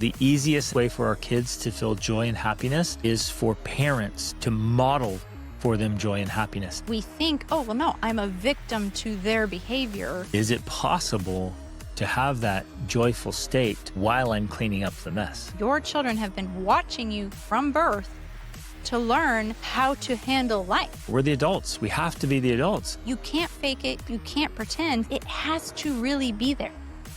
The easiest way for our kids to feel joy and happiness is for parents to model for them joy and happiness. We think, oh, well, no, I'm a victim to their behavior. Is it possible to have that joyful state while I'm cleaning up the mess? Your children have been watching you from birth to learn how to handle life. We're the adults. We have to be the adults. You can't fake it. You can't pretend. It has to really be there.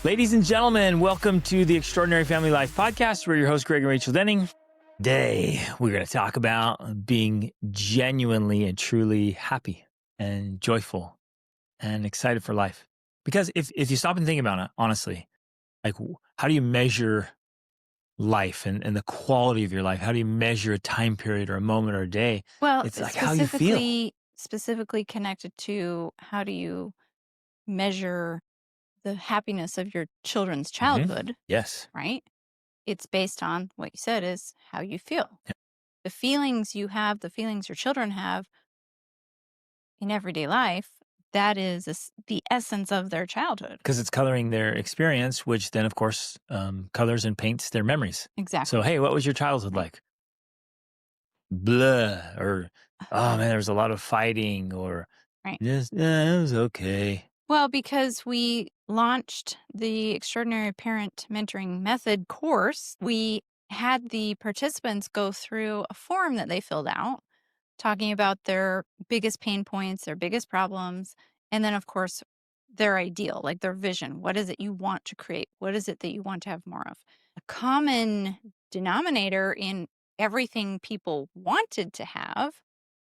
Ladies and gentlemen, welcome to the Extraordinary Family Life Podcast. We're your hosts, Greg and Rachel Denning. Today, we're going to talk about being genuinely and truly happy and joyful and excited for life. Because if you stop and think about it, honestly, like how do you measure life and the quality of your life? How do you measure a time period or a moment or a day? Well, It's like how you feel. Specifically connected to how do you measure the happiness of your children's childhood, Yes. right? It's based on what you said is how you feel. Yep. The feelings you have, the feelings your children have in everyday life, that is the essence of their childhood. Because it's coloring their experience, which then, of course, colors and paints their memories. Exactly. So, hey, what was your childhood like? Blah. Or, oh, man, there was a lot of fighting. Or, Right. just, it was okay. Well, because we launched the Extraordinary Parent Mentoring Method course, we had the participants go through a form that they filled out, talking about their biggest pain points, their biggest problems, and then, of course, their ideal, like their vision. What is it you want to create? What is it that you want to have more of? A common denominator in everything people wanted to have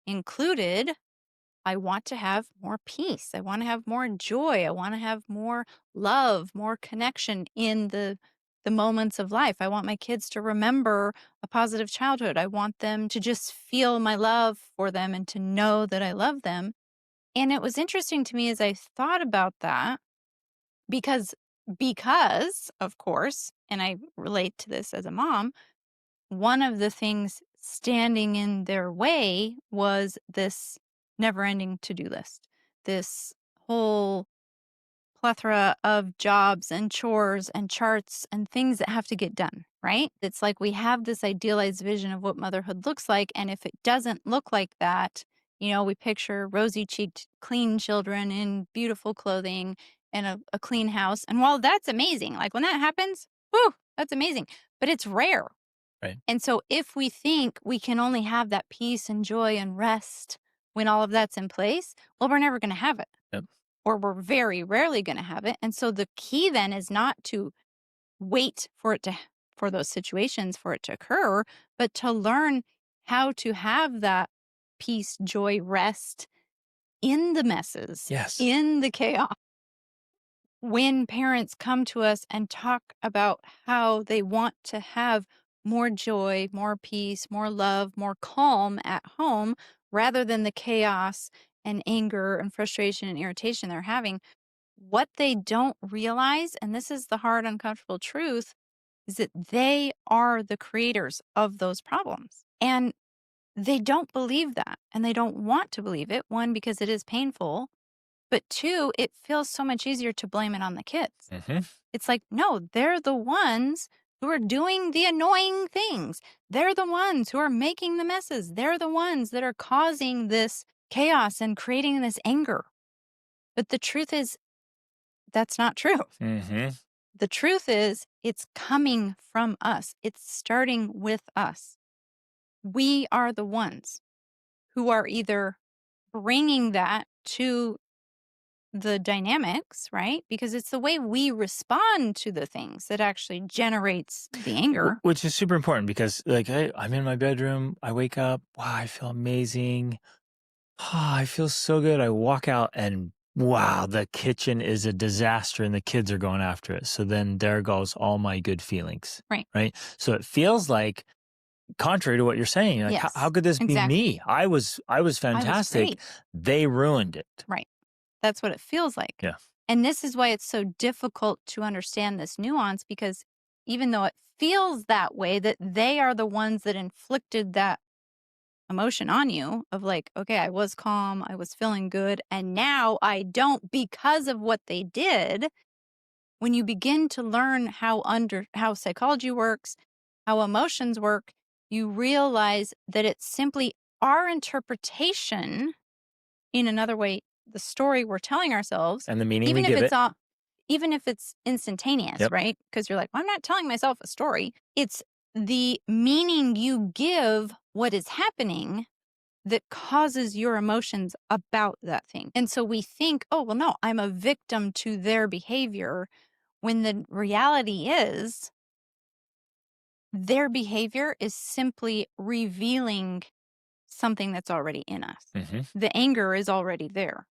included, I want to have more peace. I want to have more joy. I want to have more love, more connection in the moments of life. I want my kids to remember a positive childhood. I want them to just feel my love for them and to know that I love them. And it was interesting to me as I thought about that because of course, and I relate to this as a mom, one of the things standing in their way was this never-ending to-do list, this whole plethora of jobs and chores and charts and things that have to get done, right? It's like we have this idealized vision of what motherhood looks like, and if it doesn't look like that, we picture rosy-cheeked, clean children in beautiful clothing and a clean house. And while that's amazing, like when that happens, whew, that's amazing, but it's rare. Right. And so if we think we can only have that peace and joy and rest when all of that's in place, well, we're never going to have it. Yep. Or we're very rarely going to have it. And so the key then is not to wait for those situations for it to occur, but to learn how to have that peace, joy, rest in the messes, Yes. in the chaos. When parents come to us and talk about how they want to have more joy, more peace, more love, more calm at home, rather than the chaos and anger and frustration and irritation they're having, what they don't realize, and this is the hard, uncomfortable truth, is that they are the creators of those problems. And they don't believe that, and they don't want to believe it. One, because it is painful, but two, it feels so much easier to blame it on the kids. Mm-hmm. It's like, no, they're the ones who are doing the annoying things. They're the ones who are making the messes. They're the ones that are causing this chaos and creating this anger. But the truth is, that's not true. Mm-hmm. The truth is, it's coming from us. It's starting with us. We are the ones who are either bringing that to the dynamics, right? Because it's the way we respond to the things that actually generates the anger. Which is super important because, like, I'm in my bedroom. I wake up. Wow, I feel amazing. I feel so good. I walk out and wow, the kitchen is a disaster and the kids are going after it. So then there goes all my good feelings. Right. Right. So it feels like, contrary to what you're saying, like, Yes, how could this exactly. be me? I was fantastic. great. They ruined it. Right. That's what it feels like. Yeah. And this is why it's so difficult to understand this nuance, because even though it feels that way, that they are the ones that inflicted that emotion on you of like, okay, I was calm, I was feeling good, and now I don't because of what they did. When you begin to learn how psychology works, how emotions work, you realize that it's simply our interpretation, in another way, the story we're telling ourselves, And the meaning we even if give it's it. all, even if it's instantaneous, Yep. right? Because you're like, well, I'm not telling myself a story. It's the meaning you give what is happening that causes your emotions about that thing. And so we think, oh, well, no, I'm a victim to their behavior, when the reality is their behavior is simply revealing something that's already in us. Mm-hmm. The anger is already there.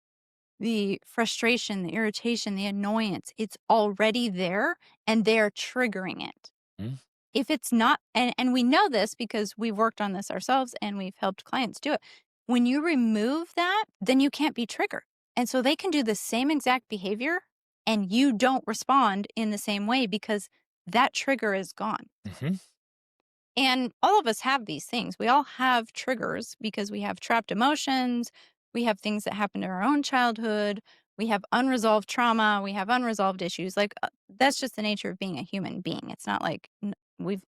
The frustration, the irritation, the annoyance, it's already there, and they're triggering it. Mm-hmm. If it's not, and we know this because we've worked on this ourselves and we've helped clients do it. When you remove that, then you can't be triggered. And so they can do the same exact behavior and you don't respond in the same way because that trigger is gone. Mm-hmm. And all of us have these things. We all have triggers because we have trapped emotions. We have things that happened in our own childhood. We have unresolved trauma. We have unresolved issues. That's just the nature of being a human being. It's not like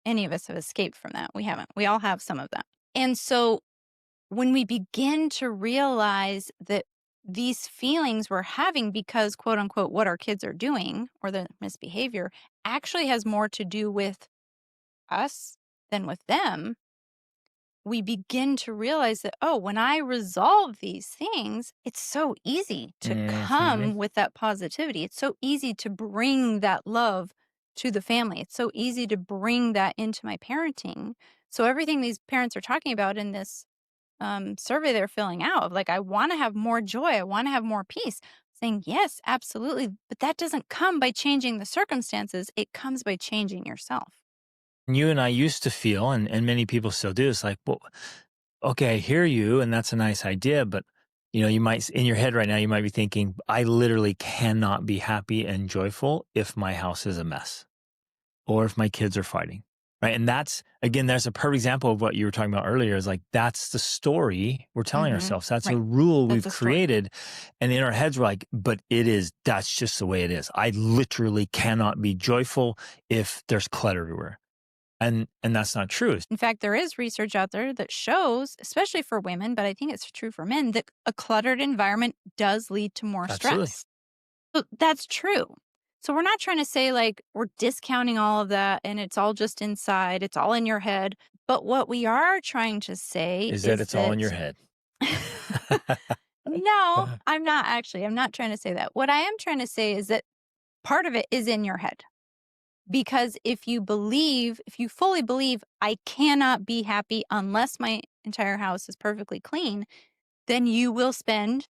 any of us have escaped from that. We haven't. We all have some of that. And so when we begin to realize that these feelings we're having because, quote unquote, what our kids are doing or the misbehavior actually has more to do with us than with them, we begin to realize that, oh, when I resolve these things, it's so easy to Mm-hmm. come with that positivity. It's so easy to bring that love to the family. It's so easy to bring that into my parenting. So everything these parents are talking about in this survey they're filling out of, like, I want to have more joy, I want to have more peace, saying, yes, absolutely. But that doesn't come by changing the circumstances. It comes by changing yourself. You and I used to feel, and many people still do, it's like, well, okay, I hear you, and that's a nice idea, but you might, in your head right now, you might be thinking, I literally cannot be happy and joyful if my house is a mess or if my kids are fighting, right? And that's a perfect example of what you were talking about earlier, is like, that's the story we're telling ourselves. That's a Right. rule That's we've the story. created. And in our heads, we're like, but that's just the way it is. I literally cannot be joyful if there's clutter everywhere. And that's not true. In fact, there is research out there that shows, especially for women, but I think it's true for men, that a cluttered environment does lead to more Absolutely. stress. So that's true. So we're not trying to say like we're discounting all of that and it's all just inside, it's all in your head. But what we are trying to say Is that it's all in your head. No, I'm not actually. I'm not trying to say that. What I am trying to say is that part of it is in your head. Because if you fully believe I cannot be happy unless my entire house is perfectly clean, then you will spend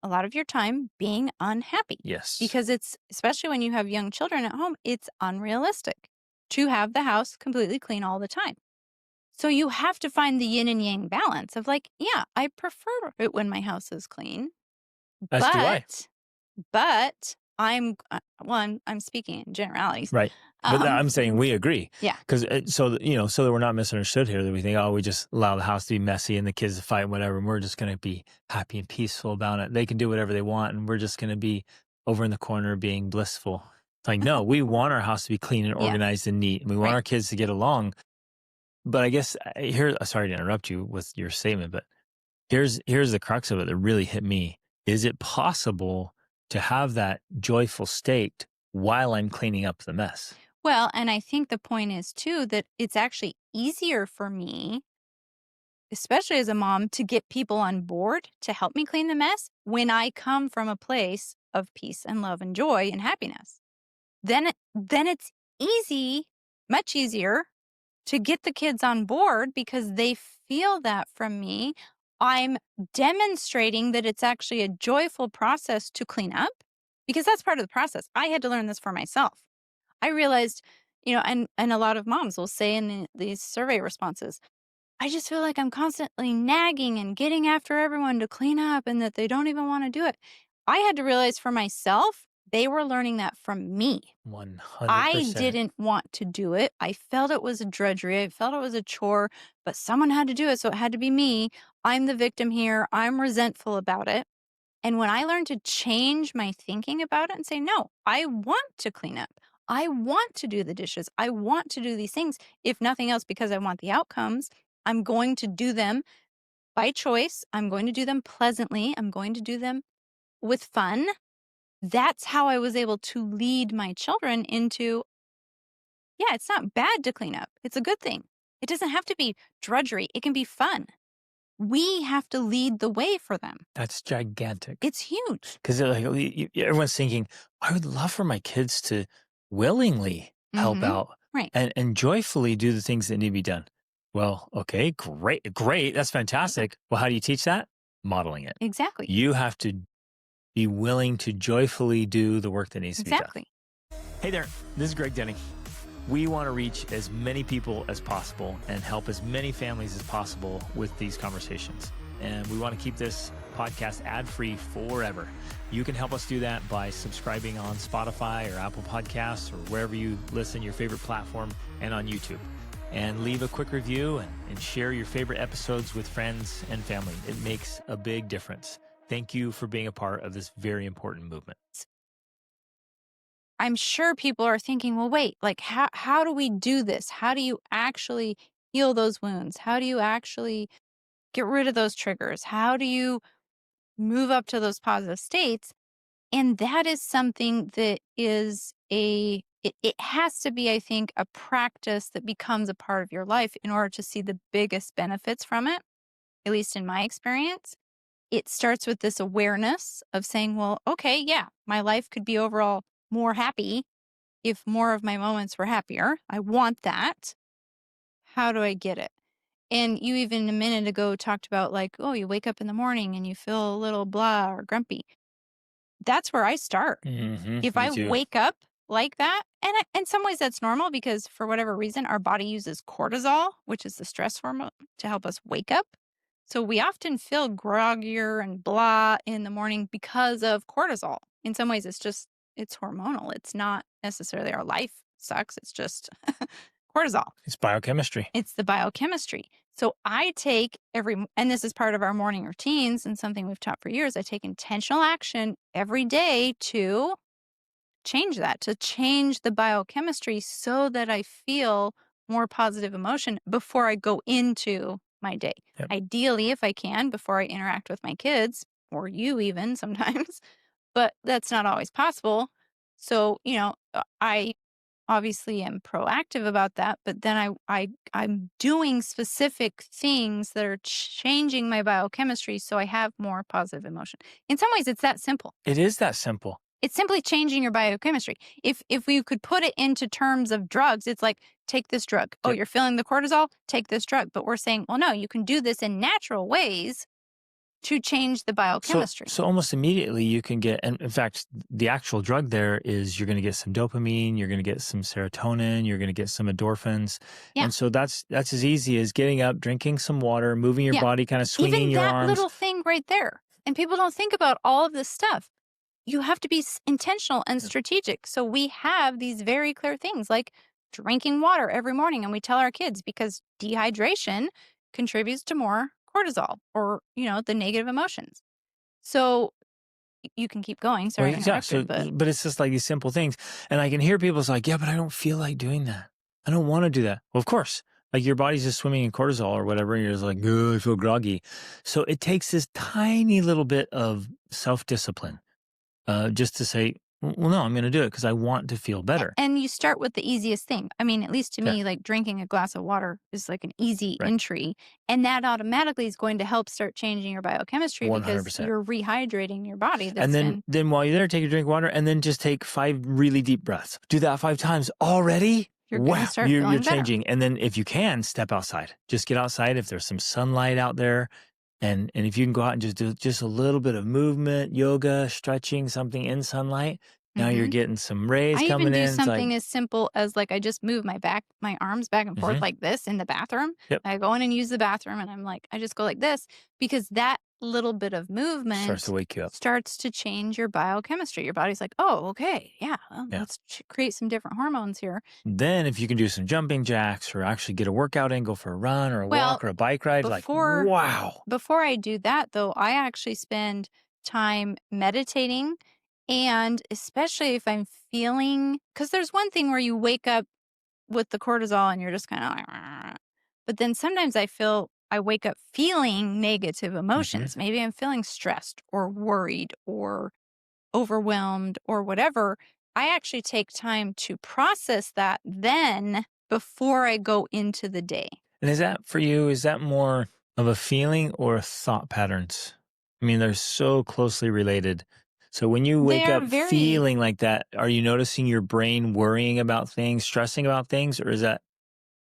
a lot of your time being unhappy. Yes. Because it's, especially when you have young children at home, it's unrealistic to have the house completely clean all the time. So you have to find the yin and yang balance of like, yeah, I prefer it when my house is clean, As do I. but I'm speaking in generalities. Right. But I'm saying we agree. Yeah. Because so that we're not misunderstood here, that we think, oh, we just allow the house to be messy and the kids to fight and whatever, and we're just going to be happy and peaceful about it. They can do whatever they want, and we're just going to be over in the corner being blissful. It's like, no, we want our house to be clean and organized and neat, and we want our kids to get along. But I guess sorry to interrupt you with your statement, but here's the crux of it that really hit me. Is it possible to have that joyful state while I'm cleaning up the mess? Well, and I think the point is too that it's actually easier for me, especially as a mom, to get people on board to help me clean the mess when I come from a place of peace and love and joy and happiness. Then it's much easier to get the kids on board because they feel that from me. I'm demonstrating that it's actually a joyful process to clean up because that's part of the process. I had to learn this for myself. I realized, and a lot of moms will say in these survey responses, I just feel like I'm constantly nagging and getting after everyone to clean up and that they don't even want to do it. I had to realize for myself, they were learning that from me. 100%. I didn't want to do it. I felt it was a drudgery. I felt it was a chore, but someone had to do it. So it had to be me. I'm the victim here. I'm resentful about it. And when I learned to change my thinking about it and say, no, I want to clean up. I want to do the dishes. I want to do these things. If nothing else, because I want the outcomes, I'm going to do them by choice. I'm going to do them pleasantly. I'm going to do them with fun. That's how I was able to lead my children into, yeah, it's not bad to clean up. It's a good thing. It doesn't have to be drudgery. It can be fun. We have to lead the way for them. That's gigantic. It's huge. Because like, everyone's thinking, I would love for my kids to willingly help out Right. and joyfully do the things that need to be done. Well, okay, great. That's fantastic. Well, how do you teach that? Modeling it. Exactly. You have to be willing to joyfully do the work that needs to be done. Exactly. Hey there, this is Greg Denning. We want to reach as many people as possible and help as many families as possible with these conversations. And we want to keep this podcast ad-free forever. You can help us do that by subscribing on Spotify or Apple Podcasts or wherever you listen, your favorite platform, and on YouTube. And leave a quick review and share your favorite episodes with friends and family. It makes a big difference. Thank you for being a part of this very important movement. I'm sure people are thinking, well, wait, like how do we do this? How do you actually heal those wounds? How do you actually get rid of those triggers? How do you move up to those positive states? And that is something that is it has to be, I think, a practice that becomes a part of your life in order to see the biggest benefits from it, at least in my experience. It starts with this awareness of saying, well, okay, yeah, my life could be overall more happy if more of my moments were happier. I want that. How do I get it? And you even a minute ago talked about like, oh, you wake up in the morning and you feel a little blah or grumpy. That's where I start. If I wake up like that, and in some ways that's normal because for whatever reason, our body uses cortisol, which is the stress hormone, to help us wake up. So we often feel groggier and blah in the morning because of cortisol. In some ways, it's hormonal. It's not necessarily our life sucks. It's just cortisol. It's biochemistry. It's the biochemistry. So I take and this is part of our morning routines and something we've taught for years. I take intentional action every day to change that, to change the biochemistry so that I feel more positive emotion before I go into my day. Yep. Ideally, if I can, before I interact with my kids or you even sometimes, but that's not always possible. So, I obviously am proactive about that, but then I'm doing specific things that are changing my biochemistry so I have more positive emotion. In some ways, it's that simple. It is that simple. It's simply changing your biochemistry. If we could put it into terms of drugs, it's like, take this drug. Oh, you're feeling the cortisol? Take this drug. But we're saying, well, no, you can do this in natural ways to change the biochemistry. So almost immediately you can get, and in fact, the actual drug there is you're going to get some dopamine, you're going to get some serotonin, you're going to get some endorphins. Yeah. And so that's as easy as getting up, drinking some water, moving your body, kind of swinging your arms. Even that little thing right there. And people don't think about all of this stuff. You have to be intentional and strategic. So we have these very clear things like drinking water every morning. And we tell our kids because dehydration contributes to more cortisol or, the negative emotions. So you can keep going. Sorry. But it's just like these simple things. And I can hear people's like, yeah, but I don't feel like doing that. I don't want to do that. Well, of course, like your body's just swimming in cortisol or whatever. And you're just like, I feel groggy. So it takes this tiny little bit of self-discipline. Just to say, well, no, I'm going to do it because I want to feel better. And you start with the easiest thing. I mean, at least to me, like drinking a glass of water is like an easy entry. And that automatically is going to help start changing your biochemistry 100%. Because you're rehydrating your body. And then while you're there, take a drink of water and then just take 5 really deep breaths. Do that 5 times already. You're changing. Better. And then if you can, step outside. Just get outside if there's some sunlight out there. And if you can go out and just do just a little bit of movement, yoga, stretching, something in sunlight, now you're getting some rays coming in. I even do something as simple as like I just move my arms back and forth like this in the bathroom. Yep. I go in and use the bathroom and I'm like, I just go like this because that little bit of movement starts to wake you up, starts to change your biochemistry. Your body's like, oh, okay, let's create some different hormones here. Then if you can do some jumping jacks or actually get a workout in, go for a run or a walk or a bike ride, wow. Before I do that though, I actually spend time meditating, and especially if I'm feeling, because there's one thing where you wake up with the cortisol and you're just kind of like, "Argh." But then sometimes I wake up feeling negative emotions. Maybe I'm feeling stressed or worried or overwhelmed or whatever. I actually take time to process that then before I go into the day. And is that for you, is that more of a feeling or thought patterns? I mean, they're so closely related. So when you They wake are up very feeling like that, are you noticing your brain worrying about things, stressing about things, or is that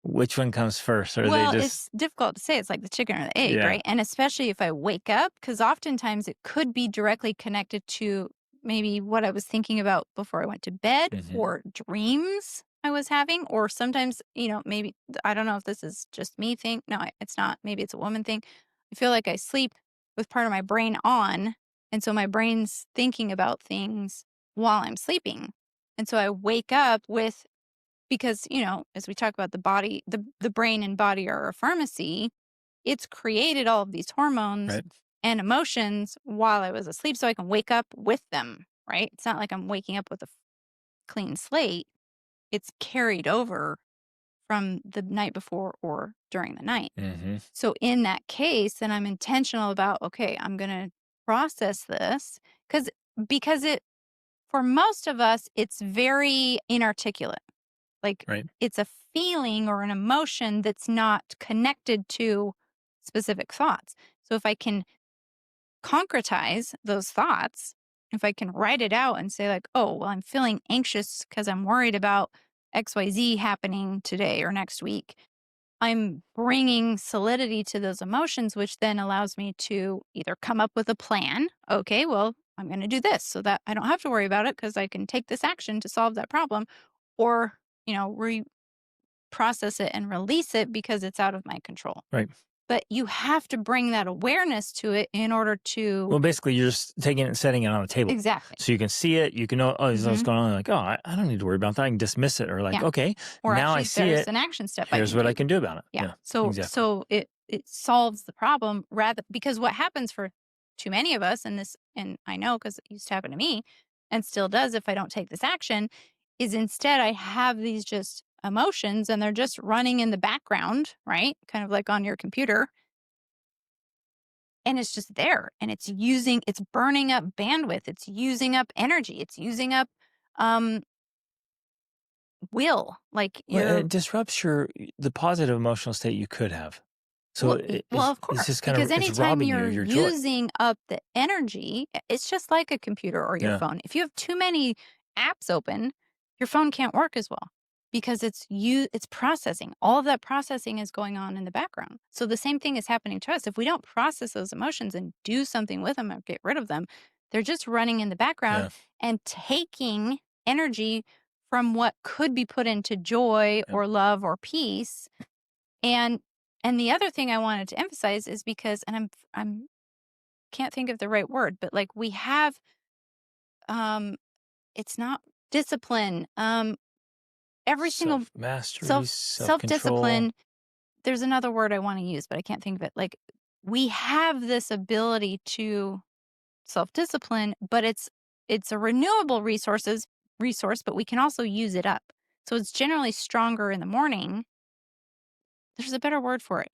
which one comes first? Or are they Well, just, it's difficult to say. It's like the chicken or the egg, yeah. right? And especially if I wake up, because oftentimes it could be directly connected to maybe what I was thinking about before I went to bed Hmm. or dreams I was having. Or sometimes, maybe, I don't know if this is just me thing. No, it's not. Maybe it's a woman thing. I feel like I sleep with part of my brain on. And so my brain's thinking about things while I'm sleeping. And so I wake up with, because as we talk about the body, the brain and body are a pharmacy. It's created all of these hormones Right. and emotions while I was asleep, so I can wake up with them, right? It's not like I'm waking up with a clean slate. It's carried over from the night before or during the night. Hmm. So in that case, then I'm intentional about, okay, I'm going to process this, because it, for most of us, it's very inarticulate. Like, Right. it's a feeling or an emotion that's not connected to specific thoughts. So if I can concretize those thoughts, if I can write it out and say, like, oh, well, I'm feeling anxious because I'm worried about XYZ happening today or next week, I'm bringing solidity to those emotions, which then allows me to either come up with a plan. Okay, well, I'm going to do this so that I don't have to worry about it because I can take this action to solve that problem, or, process it and release it because it's out of my control. Right. But you have to bring that awareness to it in order to. Well, basically, you're just taking it and setting it on the table. Exactly. So you can see it. You can know, oh, this is what's Hmm. going on. Like, oh, I don't need to worry about that. I can dismiss it. Or like, Yeah. okay, Or now I actually, see there's it. an action step I Here's can what I take. can do about it. Yeah. Yeah, So exactly. so it solves the problem, rather, because what happens for too many of us, and I know because it used to happen to me and still does if I don't take this action, is instead I have these just emotions and they're just running in the background, right? Kind of like on your computer. And it's just there, and it's burning up bandwidth, it's using up energy, it's using up um will, like Well, your. it disrupts the positive emotional state you could have. So Well, of it's course, just kind of, because it's anytime robbing you you're of your joy. using up the energy, it's just like a computer or your Yeah. phone. If you have too many apps open, your phone can't work as well because it's processing. All of that processing is going on in the background. So the same thing is happening to us. If we don't process those emotions and do something with them or get rid of them, they're just running in the background Yeah. and taking energy from what could be put into joy Yeah. or love or peace. And the other thing I wanted to emphasize is because, and I'm can't think of the right word, but like we have, um it's not discipline. Every single Self mastery, self control. discipline. There's another word I want to use, but I can't think of it. Like, we have this ability to self discipline, but it's a renewable resource, but we can also use it up. So it's generally stronger in the morning. There's a better word for it.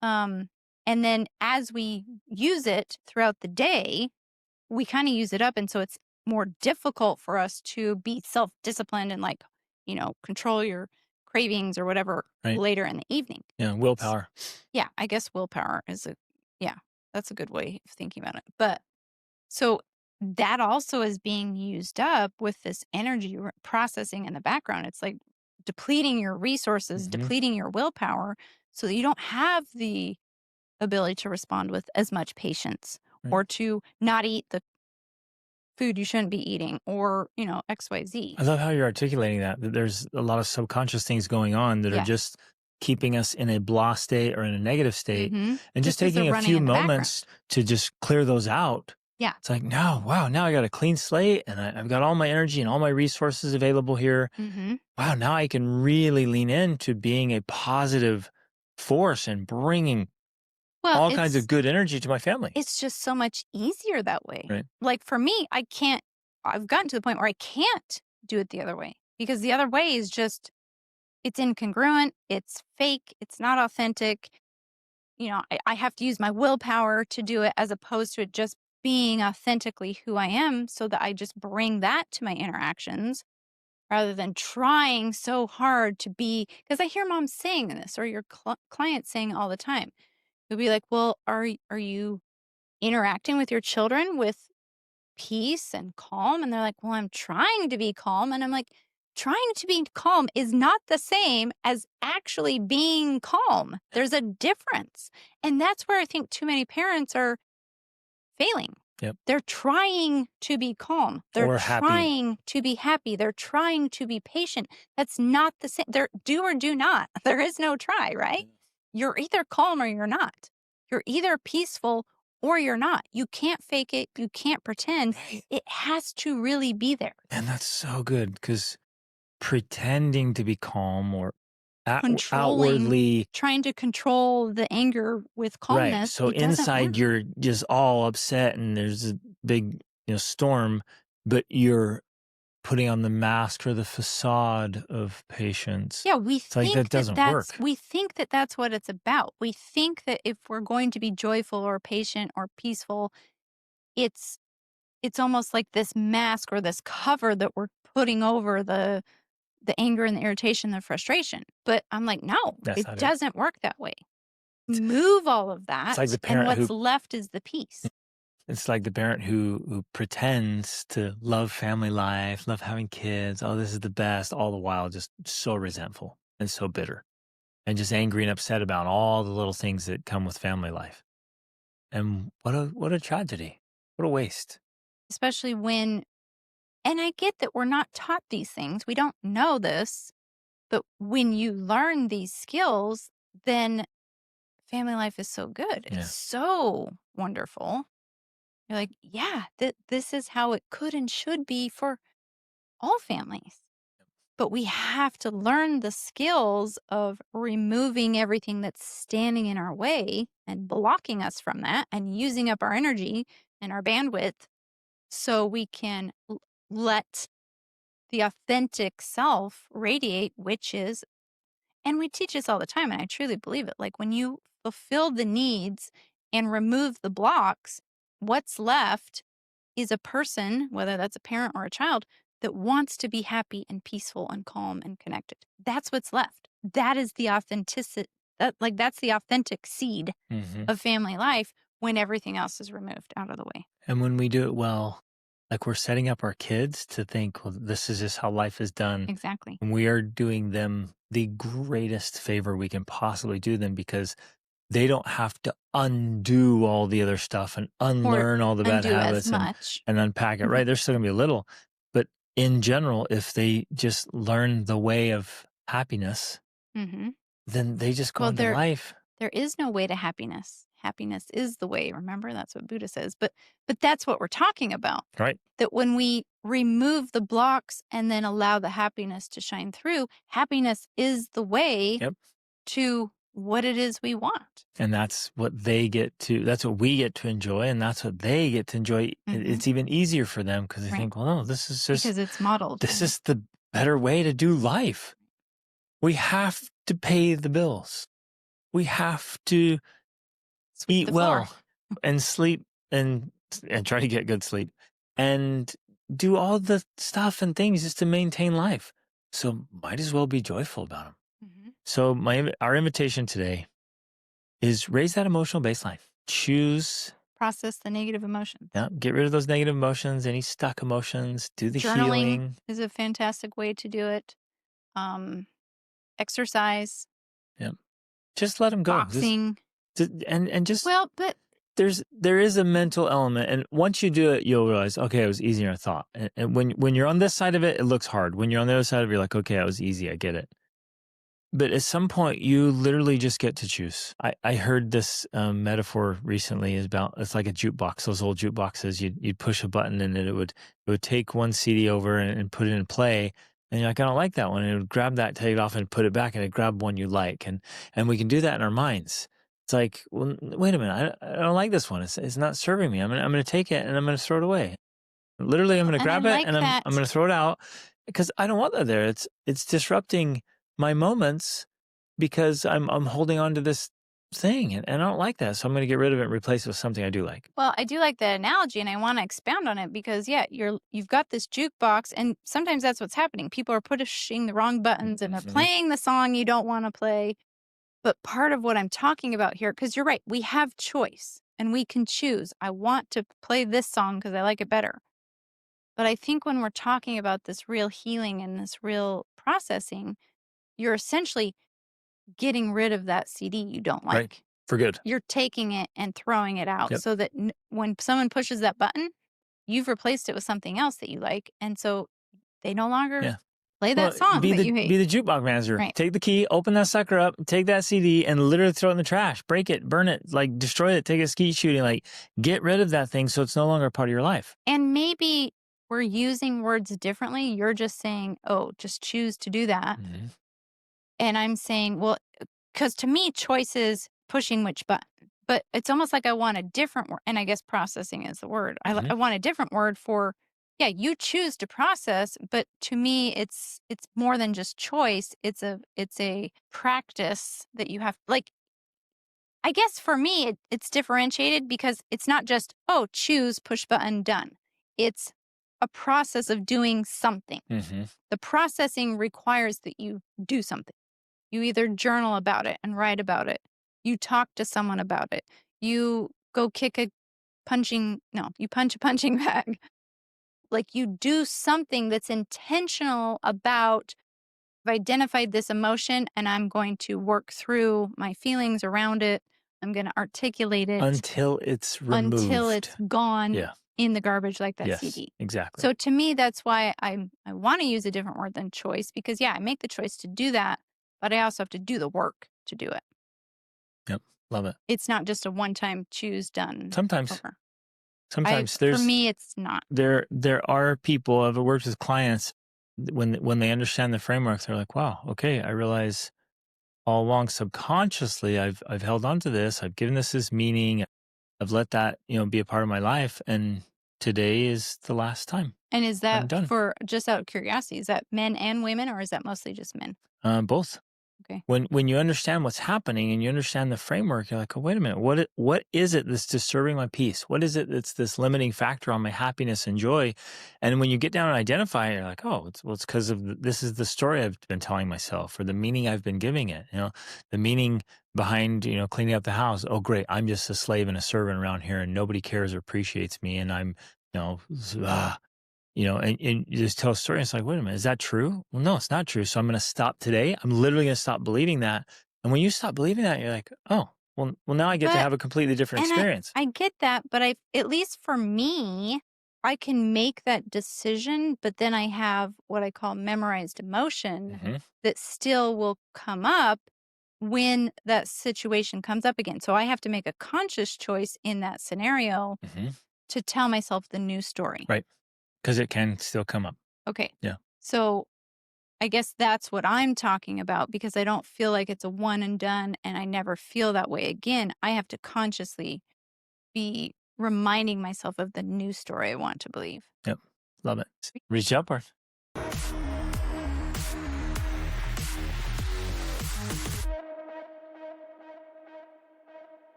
Um, and then as we use it throughout the day, we kind of use it up. And so it's more difficult for us to be self disciplined and, like, control your cravings or whatever Right. later in the evening. Yeah. Willpower. Yeah, I guess willpower yeah, that's a good way of thinking about it. But so that also is being used up with this energy processing in the background. It's like depleting your resources, Hmm. depleting your willpower so that you don't have the ability to respond with as much patience, Right. or to not eat the food you shouldn't be eating, or, XYZ. I love how you're articulating that there's a lot of subconscious things going on that are Yes. just keeping us in a blah state or in a negative state. Mm-hmm. And just Just as they're taking a running few in the background. moments to just clear those out. Yeah. It's like, no, wow, now I got a clean slate and I've got all my energy and all my resources available here. Mm-hmm. Wow, now I can really lean into being a positive force and bringing Well, all kinds of good energy to my family. it's just so much easier that way. Right. Like for me, I've gotten to the point where I can't do it the other way because the other way is just, it's incongruent, it's fake, it's not authentic. I have to use my willpower to do it as opposed to it just being authentically who I am so that I just bring that to my interactions rather than trying so hard to be. Because I hear moms saying this or your clients saying it all the time. They'll be like, well, are you interacting with your children with peace and calm? And they're like, well, I'm trying to be calm. And I'm like, trying to be calm is not the same as actually being calm. There's a difference. And that's where I think too many parents are failing. Yep. They're trying to be calm. They're Or happy. trying to be happy. They're trying to be patient. That's not the same. They're do or do not. There is no try, right? You're either calm or you're not. You're either peaceful or you're not. You can't fake it. You can't pretend. Right. It has to really be there. And that's so good because pretending to be calm or Controlling, outwardly trying to control the anger with calmness. right. So it doesn't inside work. you're just all upset and there's a big storm, but you're putting on the mask or the facade of patience. Yeah, we It's like think that doesn't work. we think that that's what it's about. We think that if we're going to be joyful or patient or peaceful, it's almost like this mask or this cover that we're putting over the anger and the irritation, the frustration. But I'm like, no, That's it not it. doesn't work that way. Move all of that, like the and parent what's who- left is the peace. It's like the parent who pretends to love family life, love having kids. Oh, this is the best. All the while, just so resentful and so bitter and just angry and upset about all the little things that come with family life. And what a tragedy. What a waste. Especially when, and I get that we're not taught these things. We don't know this, but when you learn these skills, then family life is so good. Yeah. It's so wonderful. You're like, yeah, this is how it could and should be for all families. But we have to learn the skills of removing everything that's standing in our way and blocking us from that and using up our energy and our bandwidth so we can let the authentic self radiate, which is, and we teach this all the time, and I truly believe it. Like when you fulfill the needs and remove the blocks, what's left is a person, whether that's a parent or a child, that wants to be happy and peaceful and calm and connected. That's what's left. That is the authenticity. That's the authentic seed of family life when everything else is removed out of the way. And when we do it well, like we're setting up our kids to think, well, this is just how life is done. Exactly. And we are doing them the greatest favor we can possibly do them because they don't have to undo all the other stuff and unlearn all the bad Undo habits as much. and unpack it. Right. There's still going to be a little. But in general, if they just learn the way of happiness, Mm-hmm. then they just go Well, into life. There is no way to happiness. Happiness is the way. Remember, that's what Buddha says. But that's what we're talking about. Right. That when we remove the blocks and then allow the happiness to shine through, happiness is the way Yep. to what it is we want. And that's what we get to enjoy. And that's what they get to enjoy. Mhm. It's even easier for them because they Right. think, well, no, this is just, Because it's modeled. this is the better way to do life. We have to pay the bills. We have to Sweep eat the well floor. and sleep and try to get good sleep and do all the stuff and things just to maintain life. So might as well be joyful about them. Mhm. So our invitation today is raise that emotional baseline. Choose, Process the negative emotions. get rid of those negative emotions, any stuck emotions, do the Journaling healing. is a fantastic way to do it. Exercise, Just let them go. boxing. Just Well, but there is a mental element, and once you do it, you'll realize, okay, it was easier than I thought. And when you're on this side of it, it looks hard. When you're on the other side of it, you're like, okay, it was easy, I get it. But at some point, you literally just get to choose. I heard this metaphor recently is about, it's like a jukebox. Those old jukeboxes, you'd push a button and it would take one CD over and put it in play. And you're like, I don't like that one. And it would grab that, take it off and put it back, and it'd grab one you like. And we can do that in our minds. It's like, well, wait a minute. I don't like this one. It's not serving me. I'm gonna take it and I'm gonna throw it away. Literally, I'm Well, gonna and I grab it like and I'm that. gonna throw it out because I don't want that there. It's disrupting my moments because I'm holding on to this thing and I don't like that. So I'm gonna get rid of it and replace it with something I do like. Well, I do like that analogy and I want to expound on it because yeah, you've got this jukebox and sometimes that's what's happening. People are pushing the wrong buttons and they're Mhm. playing the song you don't want to play. But part of what I'm talking about here, because you're right, we have choice and we can choose. I want to play this song because I like it better. But I think when we're talking about this real healing and this real processing, you're essentially getting rid of that CD you don't Right. like. For good. You're taking it and throwing it out Yep. so that when someone pushes that button, you've replaced it with something else that you like. And so they no longer Yeah. play Well, that song that you hate. be the jukebox manager. Right. Take the key, open that sucker up, take that CD, and literally throw it in the trash. Break it, burn it, like destroy it. Take a skeet shooting, like get rid of that thing so it's no longer a part of your life. And maybe we're using words differently. You're just saying, oh, just choose to do that. Mhm. And I'm saying, well, because to me, choice is pushing which button. But it's almost like I want a different word. And I guess processing is the word. Mhm. I want a different word for, yeah, you choose to process. But to me, it's more than just choice. It's a practice that you have. Like, I guess for me, it's differentiated because it's not just, oh, choose, push button, done. It's a process of doing something. Mhm. The processing requires that you do something. You either journal about it and write about it. You talk to someone about it. You go kick a you punch a punching bag. Like you do something that's intentional about I've identified this emotion and I'm going to work through my feelings around it. I'm going to articulate it Until it's until removed. it's gone Yeah. in the garbage like that Yes. CD. Exactly. So to me, that's why I want to use a different word than choice because yeah, I make the choice to do that, but I also have to do the work to do it. Yep. Love it. It's not just a one-time choose done Sometimes, over. sometimes For there's me, it's not. there are people I've worked with clients when they understand the framework, they're like, wow, okay, I realize all along subconsciously I've held on to this, I've given this meaning, I've let that, be a part of my life, and today is the last time. And is I'm that done. for just out of curiosity, is that men and women or is that mostly just men? Both. Okay. When you understand what's happening and you understand the framework, you're like, oh, wait a minute, what is it that's disturbing my peace? What is it that's this limiting factor on my happiness and joy? And when you get down and identify it, you're like, oh, it's because of this is the story I've been telling myself or the meaning I've been giving it. The meaning behind cleaning up the house. Oh, great, I'm just a slave and a servant around here, and nobody cares or appreciates me, and I'm you know. ah, and you just tell a story. And it's like, wait a minute, is that true? Well, no, it's not true. So I'm going to stop today. I'm literally going to stop believing that. And when you stop believing that, you're like, oh, well, now I get to But have a completely different and experience. I get that, but I at least for me, I can make that decision, but then I have what I call memorized emotion Hmm. that still will come up when that situation comes up again. So I have to make a conscious choice in that scenario Hmm. to tell myself the new story. Right. Because it can still come up. Okay. Yeah. So I guess that's what I'm talking about because I don't feel like it's a one and done and I never feel that way again. I have to consciously be reminding myself of the new story I want to believe. Yep. Love it. Reach upward.